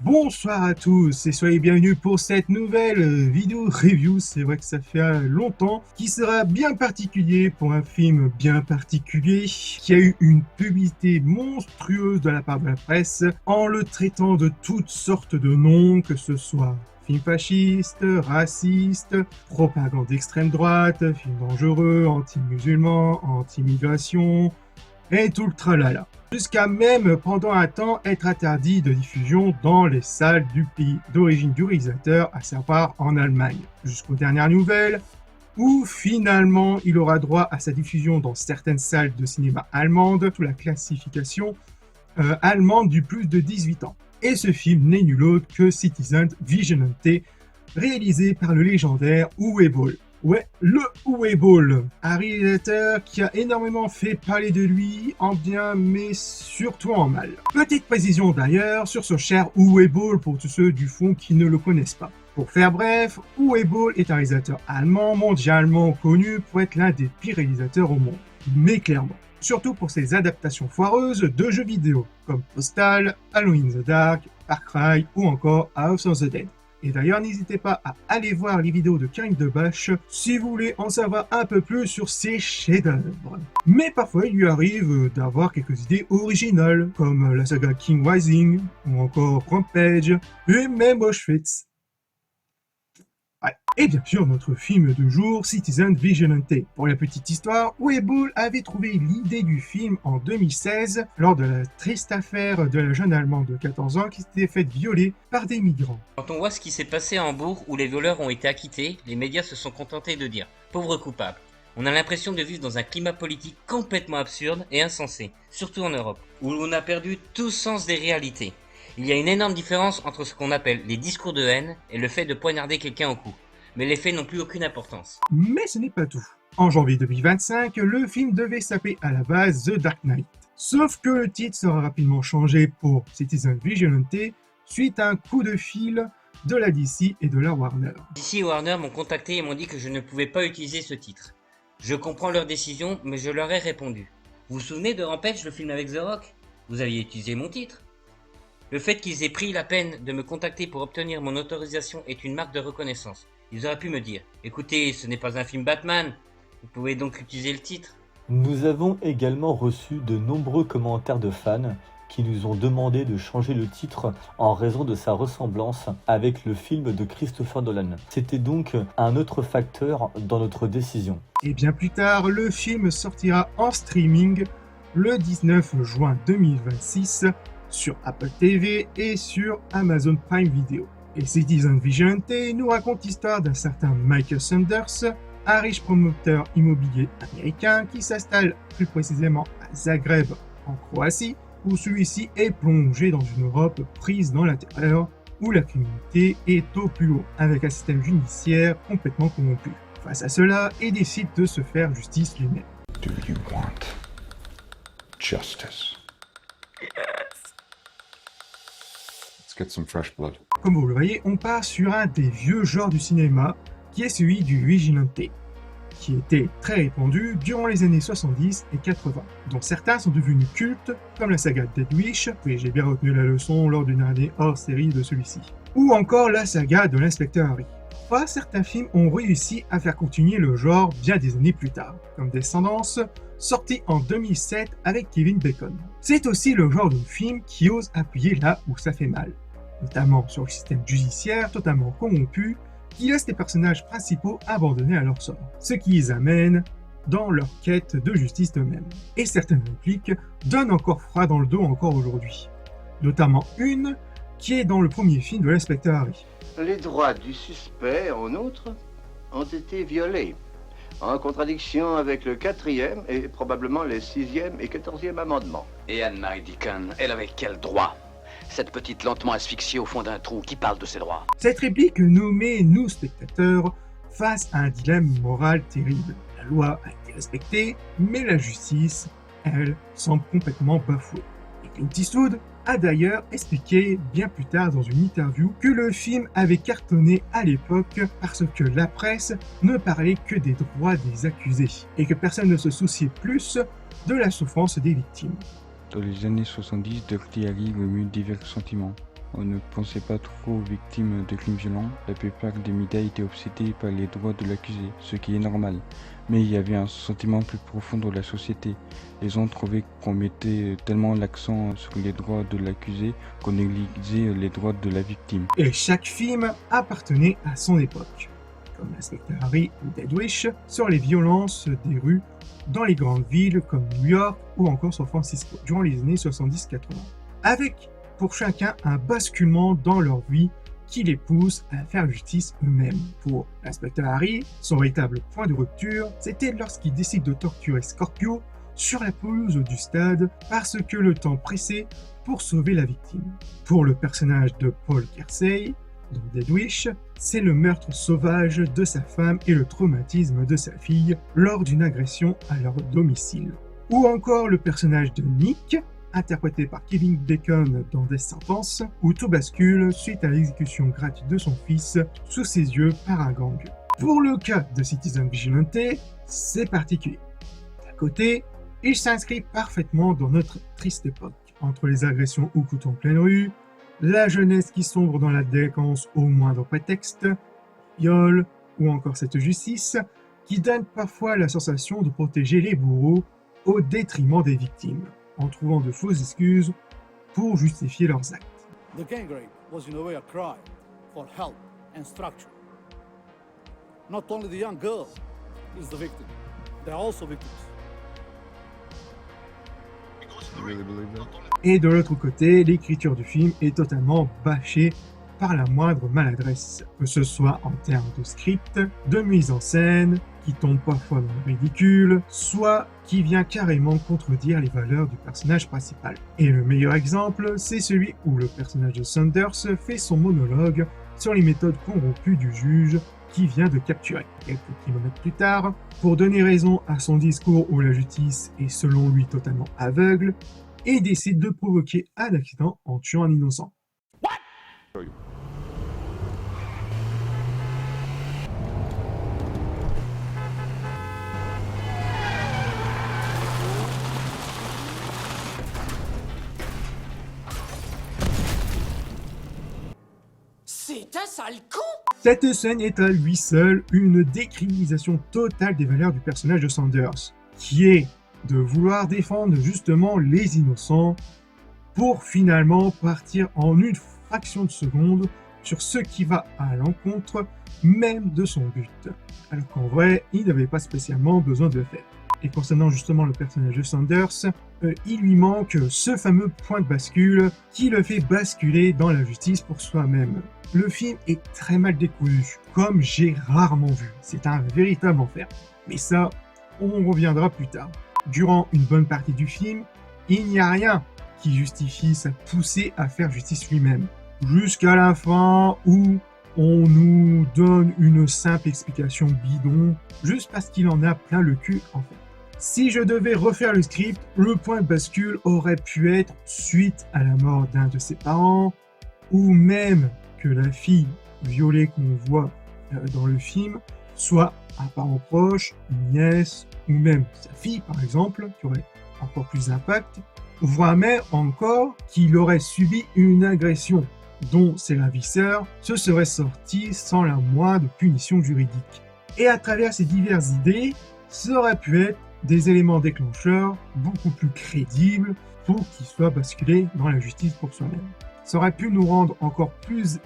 Bonsoir à tous et soyez bienvenus pour cette nouvelle vidéo review. C'est vrai que ça fait longtemps, qui sera bien particulier pour un film bien particulier qui a eu une publicité monstrueuse de la part de la presse en le traitant de toutes sortes de noms, que ce soit film fasciste, raciste, propagande d'extrême droite, film dangereux, anti-musulman, anti-migration et tout le tralala. Jusqu'à même, pendant un temps, être interdit de diffusion dans les salles du pays d'origine du réalisateur, à savoir en Allemagne. Jusqu'aux dernières nouvelles, où finalement il aura droit à sa diffusion dans certaines salles de cinéma allemandes, sous la classification allemande du plus de 18 ans. Et ce film n'est nul autre que Citizen Vigilante, réalisé par le légendaire Uwe Boll. Ouais, le Uwe Boll, un réalisateur qui a énormément fait parler de lui, en bien mais surtout en mal. Petite précision d'ailleurs sur ce cher Uwe Boll pour tous ceux du fond qui ne le connaissent pas. Pour faire bref, Uwe Boll est un réalisateur allemand mondialement connu pour être l'un des pires réalisateurs au monde. Mais clairement. Surtout pour ses adaptations foireuses de jeux vidéo, comme Postal, Alone in the Dark, Far Cry ou encore House of the Dead. Et d'ailleurs, n'hésitez pas à aller voir les vidéos de Karim Debache si vous voulez en savoir un peu plus sur ses chefs-d'œuvre. Mais parfois, il lui arrive d'avoir quelques idées originales, comme la saga King Rising, ou encore Rampage, et même Auschwitz. Ouais. Et bien sûr, notre film du jour, Citizen Vigilante. Pour la petite histoire, Uwe Boll avait trouvé l'idée du film en 2016 lors de la triste affaire de la jeune Allemande de 14 ans qui s'était faite violer par des migrants. Quand on voit ce qui s'est passé à Hambourg où les violeurs ont été acquittés, les médias se sont contentés de dire « pauvre coupable ». On a l'impression de vivre dans un climat politique complètement absurde et insensé, surtout en Europe, où on a perdu tout sens des réalités. Il y a une énorme différence entre ce qu'on appelle les discours de haine et le fait de poignarder quelqu'un au cou. Mais les faits n'ont plus aucune importance. Mais ce n'est pas tout. En janvier 2025, le film devait s'appeler à la base The Dark Knight. Sauf que le titre sera rapidement changé pour Citizen Vigilante suite à un coup de fil de la DC et de la Warner. DC et Warner m'ont contacté et m'ont dit que je ne pouvais pas utiliser ce titre. Je comprends leur décision, mais je leur ai répondu. Vous vous souvenez de Rampage, le film avec The Rock? Vous aviez utilisé mon titre. Le fait qu'ils aient pris la peine de me contacter pour obtenir mon autorisation est une marque de reconnaissance. Ils auraient pu me dire « Écoutez, ce n'est pas un film Batman, vous pouvez donc utiliser le titre ». Nous avons également reçu de nombreux commentaires de fans qui nous ont demandé de changer le titre en raison de sa ressemblance avec le film de Christopher Nolan. C'était donc un autre facteur dans notre décision. Et bien plus tard, le film sortira en streaming le 19 juin 2026 sur Apple TV et sur Amazon Prime Video. Et Citizen Vigilante nous raconte l'histoire d'un certain Michael Sanders, un riche promoteur immobilier américain qui s'installe plus précisément à Zagreb, en Croatie, où celui-ci est plongé dans une Europe prise dans la terreur, où la criminalité est au plus haut, avec un système judiciaire complètement corrompu. Face à cela, il décide de se faire justice lui-même. Do you want justice? Get some fresh blood. Comme vous le voyez, on part sur un des vieux genres du cinéma, qui est celui du Vigilante, qui était très répandu durant les années 70 et 80, dont certains sont devenus cultes, comme la saga Dead Wish, et j'ai bien retenu la leçon lors d'une année hors série de celui-ci, ou encore la saga de l'inspecteur Harry. Enfin, certains films ont réussi à faire continuer le genre bien des années plus tard, comme Descendance, sorti en 2007 avec Kevin Bacon. C'est aussi le genre de film qui ose appuyer là où ça fait mal, notamment sur le système judiciaire totalement corrompu qui laisse les personnages principaux abandonnés à leur sort, ce qui les amène dans leur quête de justice eux-mêmes. Et certaines répliques donnent encore froid dans le dos encore aujourd'hui, notamment une qui est dans le premier film de l'inspecteur Harry. Les droits du suspect, en outre, ont été violés, en contradiction avec le 4e et probablement les 6e et 14e amendements. Et Anne-Marie Deacon, elle avait quel droit? Cette petite lentement asphyxiée au fond d'un trou qui parle de ses droits. Cette réplique nous met, nous spectateurs, face à un dilemme moral terrible. La loi a été respectée, mais la justice, elle, semble complètement bafouée. Et Clint Eastwood a d'ailleurs expliqué bien plus tard dans une interview que le film avait cartonné à l'époque parce que la presse ne parlait que des droits des accusés et que personne ne se souciait plus de la souffrance des victimes. Dans les années 70, Dirty Harry émut divers sentiments. On ne pensait pas trop aux victimes de crimes violents. La plupart des médias étaient obsédés par les droits de l'accusé, ce qui est normal. Mais il y avait un sentiment plus profond dans la société. Les gens trouvaient qu'on mettait tellement l'accent sur les droits de l'accusé qu'on négligeait les droits de la victime. Et chaque film appartenait à son époque, comme l'inspecteur Harry ou Dead Wish sur les violences des rues dans les grandes villes comme New York ou encore San Francisco durant les années 70-80. Avec pour chacun un basculement dans leur vie qui les pousse à faire justice eux-mêmes. Pour l'inspecteur Harry, son véritable point de rupture, c'était lorsqu'il décide de torturer Scorpio sur la pelouse du stade parce que le temps pressait pour sauver la victime. Pour le personnage de Paul Kersey, dans Dead Wish, c'est le meurtre sauvage de sa femme et le traumatisme de sa fille lors d'une agression à leur domicile. Ou encore le personnage de Nick, interprété par Kevin Bacon dans Death Sentence, où tout bascule suite à l'exécution gratuite de son fils sous ses yeux par un gang. Pour le cas de Citizen Vigilante, c'est particulier. D'un côté, il s'inscrit parfaitement dans notre triste époque, entre les agressions au couteau en pleine rue, la jeunesse qui sombre dans la délinquance au moindre prétexte, viol, ou encore cette justice qui donne parfois la sensation de protéger les bourreaux au détriment des victimes, en trouvant de fausses excuses pour justifier leurs actes. The gang rape was in a way a cry for help and structure. Not only the young girl is the victim, they're also victims. You really believe that? Et de l'autre côté, l'écriture du film est totalement bâchée par la moindre maladresse, que ce soit en termes de script, de mise en scène, qui tombe parfois dans le ridicule, soit qui vient carrément contredire les valeurs du personnage principal. Et le meilleur exemple, c'est celui où le personnage de Saunders fait son monologue sur les méthodes corrompues du juge qui vient de capturer. Quelques kilomètres plus tard, pour donner raison à son discours où la justice est selon lui totalement aveugle, et décide de provoquer un accident en tuant un innocent. C'est un sale con! Cette scène est à lui seul une décriminalisation totale des valeurs du personnage de Saunders, qui est de vouloir défendre justement les innocents pour finalement partir en une fraction de seconde sur ce qui va à l'encontre même de son but. Alors qu'en vrai, il n'avait pas spécialement besoin de le faire. Et concernant justement le personnage de Saunders, il lui manque ce fameux point de bascule qui le fait basculer dans la justice pour soi-même. Le film est très mal décousu, comme j'ai rarement vu. C'est un véritable enfer. Mais ça, on reviendra plus tard. Durant une bonne partie du film, il n'y a rien qui justifie sa poussée à faire justice lui-même. Jusqu'à la fin où on nous donne une simple explication bidon, juste parce qu'il en a plein le cul en fait. Si je devais refaire le script, le point de bascule aurait pu être suite à la mort d'un de ses parents, ou même que la fille violée qu'on voit dans le film soit un parent proche, une nièce, ou même sa fille par exemple, qui aurait encore plus d'impact, voire même encore qu'il aurait subi une agression dont ses ravisseurs se seraient sortis sans la moindre punition juridique. Et à travers ces diverses idées, ça aurait pu être des éléments déclencheurs beaucoup plus crédibles pour qu'il soit basculé dans la justice pour soi-même. Ça aurait pu nous rendre encore plus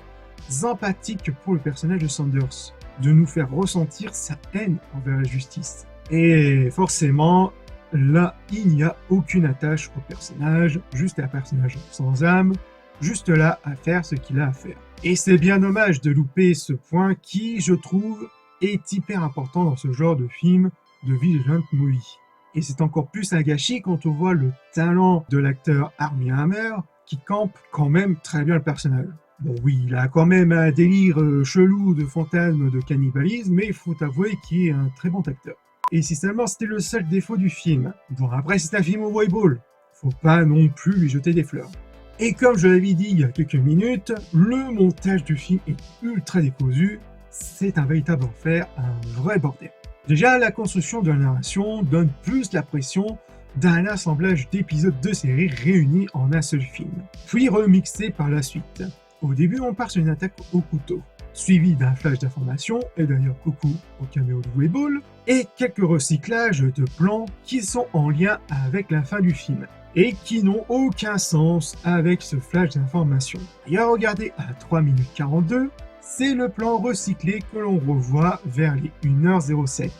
empathiques pour le personnage de Saunders, de nous faire ressentir sa haine envers la justice. Et forcément, là, il n'y a aucune attache au personnage, juste un personnage sans âme, juste là à faire ce qu'il a à faire. Et c'est bien dommage de louper ce point qui, je trouve, est hyper important dans ce genre de film de Vigilant Movie. Et c'est encore plus un gâchis quand on voit le talent de l'acteur Armie Hammer qui campe quand même très bien le personnage. Bon oui, il a quand même un délire chelou de fantasme de cannibalisme, mais il faut avouer qu'il est un très bon acteur. Et si seulement c'était le seul défaut du film. Bon après c'est un film au voyball, faut pas non plus lui jeter des fleurs. Et comme je l'avais dit il y a quelques minutes, le montage du film est ultra décousu, c'est un véritable enfer, un vrai bordel. Déjà, la construction de la narration donne plus la pression d'un assemblage d'épisodes de séries réunis en un seul film, puis remixés par la suite. Au début, on part sur une attaque au couteau, suivi d'un flash d'information, et d'ailleurs coucou au caméo de Weeble, et quelques recyclages de plans qui sont en lien avec la fin du film, et qui n'ont aucun sens avec ce flash d'information. D'ailleurs, regardez à 3 minutes 42, c'est le plan recyclé que l'on revoit vers les 1h07.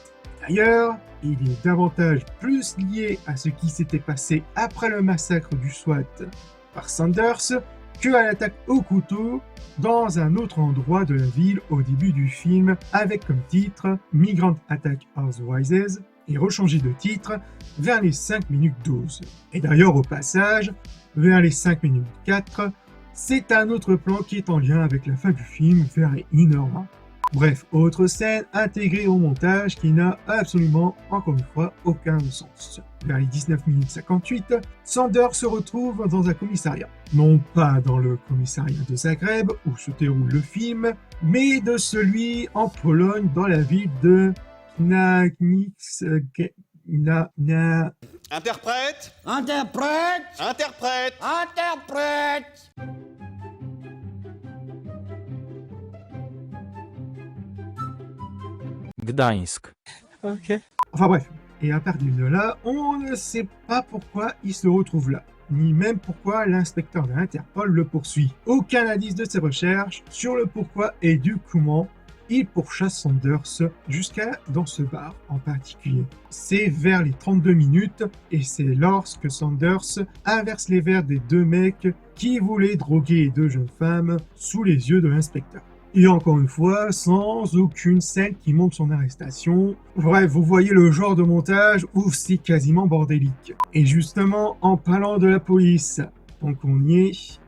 D'ailleurs, il est davantage plus lié à ce qui s'était passé après le massacre du SWAT par Sanders que à l'attaque au couteau dans un autre endroit de la ville au début du film, avec comme titre Migrant Attack House Rises, et rechangé de titre vers les 5 minutes 12. Et d'ailleurs, au passage, vers les 5 minutes 4, c'est un autre plan qui est en lien avec la fin du film vers les 1h20. Bref, autre scène intégrée au montage qui n'a absolument, encore une fois, aucun sens. Vers les 19 minutes 58, Sanders se retrouve dans un commissariat. Non pas dans le commissariat de Zagreb où se déroule le film, mais de celui en Pologne dans la ville de Knagnitz. Interprète. Interprète. Interprète. Interprète. Gdańsk. Ok. Enfin bref. Et à partir de là, on ne sait pas pourquoi il se retrouve là, ni même pourquoi l'inspecteur de l'Interpol le poursuit. Aucun indice de ses recherches sur le pourquoi et du comment il pourchasse Sanders jusqu'à dans ce bar en particulier. C'est vers les 32 minutes et c'est lorsque Sanders inverse les verres des deux mecs qui voulaient droguer les deux jeunes femmes sous les yeux de l'inspecteur. Et encore une fois, sans aucune scène qui montre son arrestation. Bref, vous voyez le genre de montage où c'est quasiment bordélique. Et justement, en parlant de la police, donc on y est,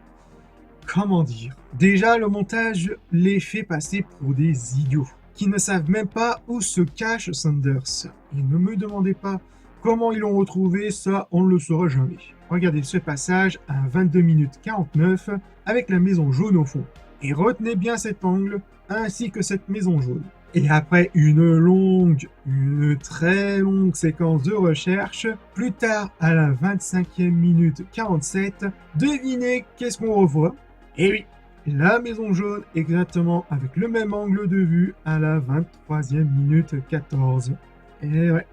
comment dire? Déjà, le montage les fait passer pour des idiots, qui ne savent même pas où se cache Sanders. Et ne me demandez pas comment ils l'ont retrouvé, ça on ne le saura jamais. Regardez ce passage à 22 minutes 49 avec la maison jaune au fond. Et retenez bien cet angle, ainsi que cette maison jaune. Et après une très longue séquence de recherche, plus tard à la 25e minute 47, devinez qu'est-ce qu'on revoit? Eh oui, la maison jaune exactement avec le même angle de vue à la 23e minute 14. Et ouais.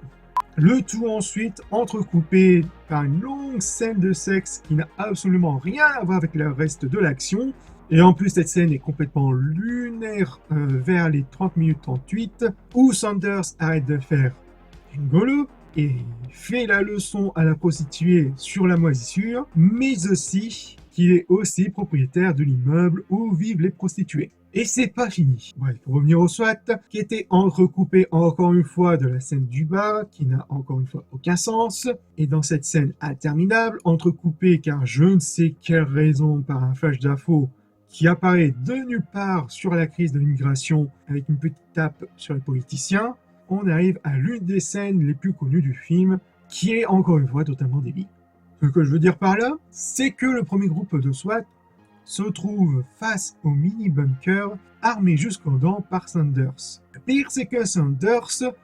Le tout ensuite entrecoupé par une longue scène de sexe qui n'a absolument rien à voir avec le reste de l'action. Et en plus, cette scène est complètement lunaire vers les 30 minutes 38, où Sanders arrête de faire une golo et fait la leçon à la prostituée sur la moisissure, mais aussi qu'il est aussi propriétaire de l'immeuble où vivent les prostituées. Et c'est pas fini. Bref, pour revenir au SWAT, qui était entrecoupé encore une fois de la scène du bar, qui n'a encore une fois aucun sens, et dans cette scène interminable, entrecoupée car je ne sais quelle raison par un flash d'info, qui apparaît de nulle part sur la crise de l'immigration avec une petite tape sur les politiciens, on arrive à l'une des scènes les plus connues du film, qui est encore une fois totalement débile. Ce que je veux dire par là, c'est que le premier groupe de SWAT se trouve face au mini-bunker armé jusqu'aux dents par Sanders. Le pire, c'est que Sanders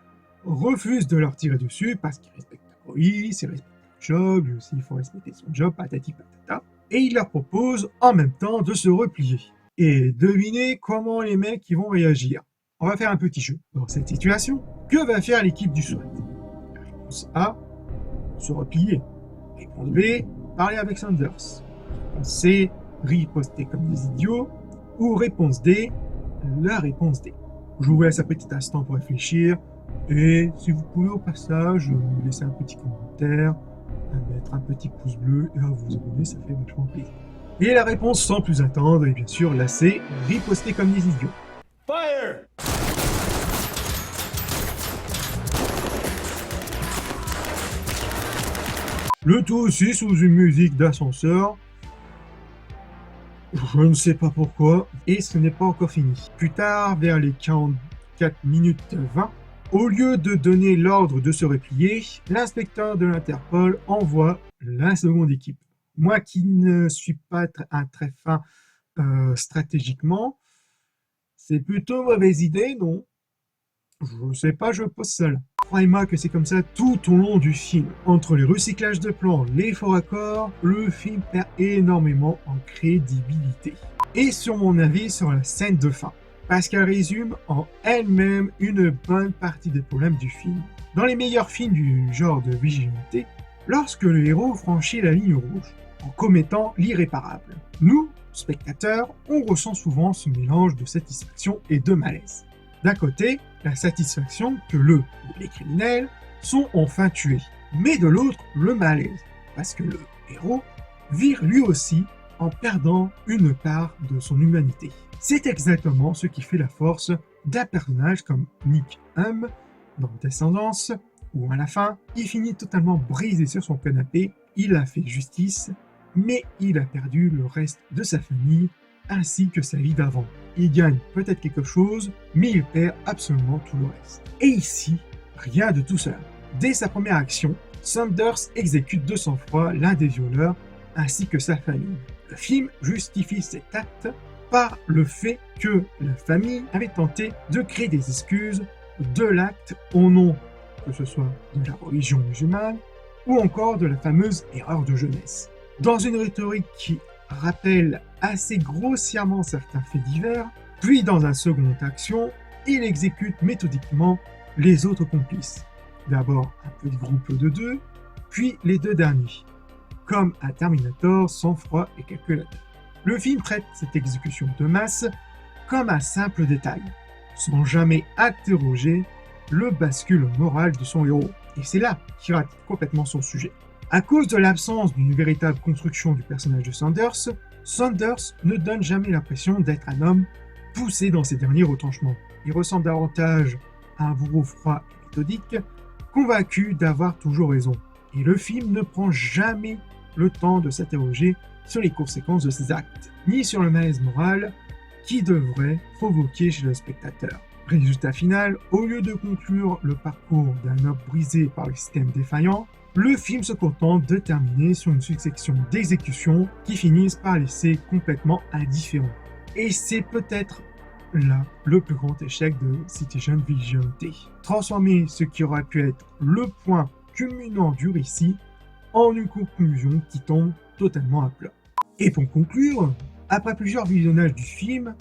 refuse de leur tirer dessus parce qu'il respecte la police, il respecte le job, lui aussi il faut respecter son job, patati patata. Et il leur propose en même temps de se replier. Et devinez comment les mecs vont réagir. On va faire un petit jeu. Dans cette situation, que va faire l'équipe du SWAT? Réponse A, se replier. Réponse B, parler avec Sanders. Réponse C, riposter comme des idiots. Ou réponse D, la réponse D. Je vous laisse un petit instant pour réfléchir. Et si vous pouvez au passage, me laisser un petit commentaire, à mettre un petit pouce bleu et à vous abonner, ça fait vachement plaisir. Et la réponse sans plus attendre est bien sûr la C, riposter comme des idiots. Fire! Le tout aussi sous une musique d'ascenseur. Je ne sais pas pourquoi, et ce n'est pas encore fini. Plus tard, vers les 44 minutes 20, au lieu de donner l'ordre de se replier, l'inspecteur de l'Interpol envoie la seconde équipe. Moi qui ne suis pas un très fin stratégiquement, c'est plutôt mauvaise idée, non? Je sais pas, je pose ça là. Croyez-moi que c'est comme ça tout au long du film. Entre les recyclages de plans, les faux raccords, le film perd énormément en crédibilité. Et sur mon avis sur la scène de fin, parce qu'elle résume en elle-même une bonne partie des problèmes du film. Dans les meilleurs films du genre de vigilante, lorsque le héros franchit la ligne rouge, en commettant l'irréparable, nous, spectateurs, on ressent souvent ce mélange de satisfaction et de malaise. D'un côté, la satisfaction que le ou les criminels sont enfin tués, mais de l'autre, le malaise, parce que le héros vire lui aussi en perdant une part de son humanité. C'est exactement ce qui fait la force d'un personnage comme Nick Humm dans Descendance, où à la fin, il finit totalement brisé sur son canapé, il a fait justice, mais il a perdu le reste de sa famille ainsi que sa vie d'avant. Il gagne peut-être quelque chose, mais il perd absolument tout le reste. Et ici, rien de tout cela. Dès sa première action, Saunders exécute de sang-froid l'un des violeurs ainsi que sa famille. Le film justifie cet acte par le fait que la famille avait tenté de créer des excuses de l'acte au nom, que ce soit de la religion musulmane ou encore de la fameuse erreur de jeunesse. Dans une rhétorique qui rappelle assez grossièrement certains faits divers, puis dans un second action, il exécute méthodiquement les autres complices. D'abord un petit groupe de 2, puis les 2 derniers, comme un Terminator sang-froid et calculateur. Le film traite cette exécution de masse comme un simple détail, sans jamais interroger le bascule moral de son héros. Et c'est là qu'il rate complètement son sujet. À cause de l'absence d'une véritable construction du personnage de Saunders, Saunders ne donne jamais l'impression d'être un homme poussé dans ses derniers retranchements. Il ressemble davantage à un bourreau froid et méthodique, convaincu d'avoir toujours raison. Et le film ne prend jamais le temps de s'interroger sur les conséquences de ses actes, ni sur le malaise moral qui devrait provoquer chez le spectateur. Résultat final, au lieu de conclure le parcours d'un homme brisé par le système défaillant, le film se contente de terminer sur une succession d'exécutions qui finissent par laisser complètement indifférent. Et c'est peut-être là le plus grand échec de Citizen Vigilante. Transformer ce qui aurait pu être le point culminant du récit en une conclusion qui tombe totalement à plat. Et pour conclure, après plusieurs visionnages du film,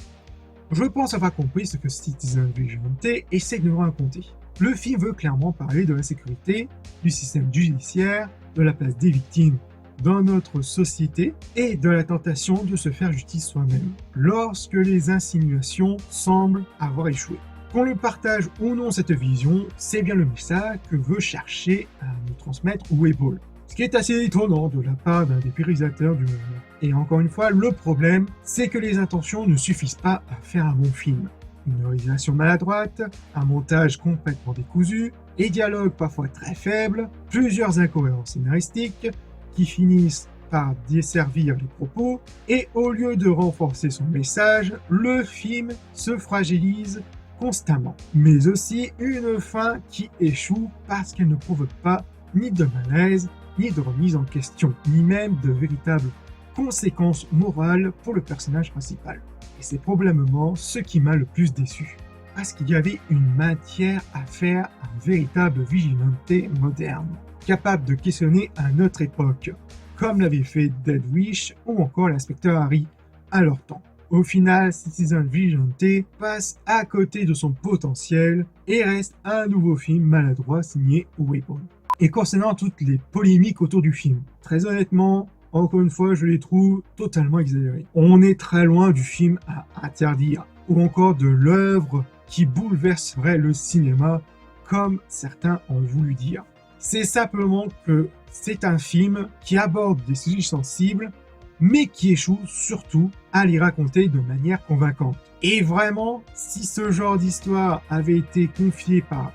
je pense avoir compris ce que Citizen Vigilante essaie de nous raconter. Le film veut clairement parler de la sécurité, du système judiciaire, de la place des victimes dans notre société et de la tentation de se faire justice soi-même, lorsque les insinuations semblent avoir échoué. Qu'on le partage ou non cette vision, c'est bien le message que veut chercher à nous transmettre Weibo. Ce qui est assez étonnant de la part d'un des réalisateurs du moment. Et encore une fois, le problème, c'est que les intentions ne suffisent pas à faire un bon film. Une réalisation maladroite, un montage complètement décousu, des dialogues parfois très faibles, plusieurs incohérences scénaristiques qui finissent par desservir les propos, et au lieu de renforcer son message, le film se fragilise constamment. Mais aussi une fin qui échoue parce qu'elle ne provoque pas ni de malaise, ni de remise en question, ni même de véritables conséquences morales pour le personnage principal. Et c'est probablement ce qui m'a le plus déçu, parce qu'il y avait une matière à faire un véritable vigilante moderne, capable de questionner à notre époque, comme l'avait fait Dead Wish ou encore l'inspecteur Harry à leur temps. Au final, Citizen Vigilante passe à côté de son potentiel et reste un nouveau film maladroit signé Weibo. Et concernant toutes les polémiques autour du film, très honnêtement, encore une fois, je les trouve totalement exagérées. On est très loin du film à interdire, ou encore de l'œuvre qui bouleverserait le cinéma, comme certains ont voulu dire. C'est simplement que c'est un film qui aborde des sujets sensibles, mais qui échoue surtout à les raconter de manière convaincante. Et vraiment, si ce genre d'histoire avait été confié par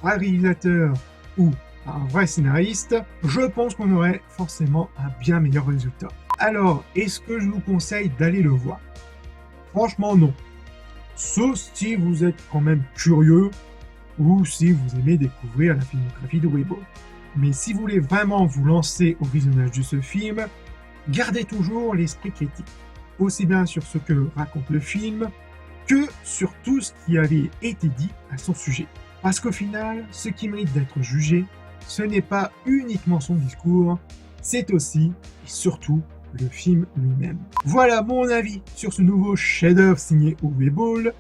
un réalisateur ou un vrai scénariste, je pense qu'on aurait forcément un bien meilleur résultat. Alors, est-ce que je vous conseille d'aller le voir? Franchement, non. Sauf si vous êtes quand même curieux ou si vous aimez découvrir la filmographie de Weibo. Mais si vous voulez vraiment vous lancer au visionnage de ce film, gardez toujours l'esprit critique, aussi bien sur ce que raconte le film que sur tout ce qui avait été dit à son sujet. Parce qu'au final, ce qui mérite d'être jugé, ce n'est pas uniquement son discours, c'est aussi et surtout le film lui-même. Voilà mon avis sur ce nouveau chef-d'œuvre signé Uwe Boll.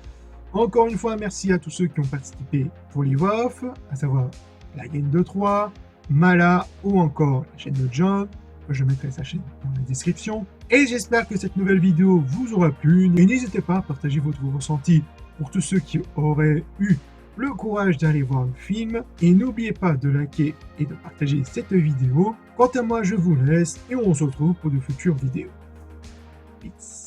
Encore une fois, merci à tous ceux qui ont participé pour les voix off, à savoir la Game de 3, Mala ou encore la chaîne de John. Je mettrai sa chaîne dans la description. Et j'espère que cette nouvelle vidéo vous aura plu. Et n'hésitez pas à partager votre ressenti pour tous ceux qui auraient eu le courage d'aller voir le film. Et n'oubliez pas de liker et de partager cette vidéo. Quant à moi, je vous laisse et on se retrouve pour de futures vidéos. Peace.